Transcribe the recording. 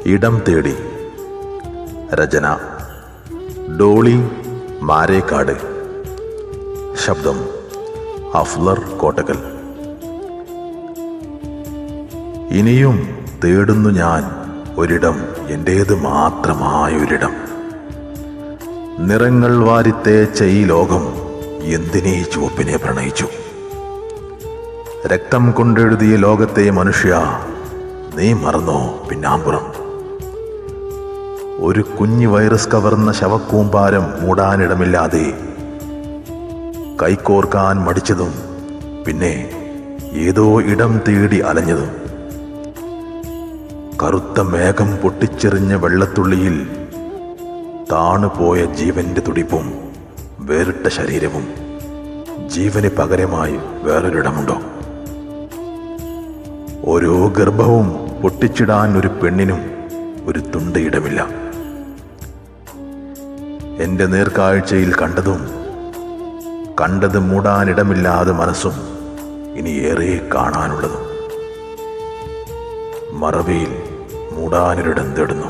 ഇടം തേടി. രചന ഡോളി മാരേക്കാട്. ശബ്ദം അഫ്ലർ കോട്ടക്കൽ. ഇനിയും തേടുന്നു ഞാൻ ഒരിടം, എൻ്റേത് മാത്രമായൊരിടം. നിറങ്ങൾ വാരിത്തേച്ച ഈ ലോകം എന്തിനീ ചുവപ്പിനെ പ്രണയിച്ചു? രക്തം കൊണ്ടെഴുതിയ ലോകത്തെ മനുഷ്യ, നീ മറന്നോ പിന്നാമ്പുറം? ഒരു കുഞ്ഞു വൈറസ് കവർന്ന ശവക്കൂമ്പാരം മൂടാനിടമില്ലാതെ കൈകോർക്കാൻ മടിച്ചതും, പിന്നെ ഏതോ ഇടം തേടി അലഞ്ഞതും. കറുത്ത മേഘം പൊട്ടിച്ചെറിഞ്ഞ വെള്ളത്തുള്ളിയിൽ താണുപോയ ജീവന്റെ തുടിപ്പും വേറിട്ട ശരീരവും. ജീവന് പകരമായി വേറൊരിടമുണ്ടോ? ഓരോ ഗർഭവും പൊട്ടിച്ചിടാൻ ഒരു പെണ്ണിനും ഒരു തുണ്ട് ഇടമില്ല. എൻ്റെ നേർക്കാഴ്ചയിൽ കണ്ടത് മൂടാനിടമില്ലാതെ മനസ്സും ഇനി ഏറെ കാണാനുള്ളതും. മറവിയിൽ മൂടാനൊരിടം തേടുന്നു.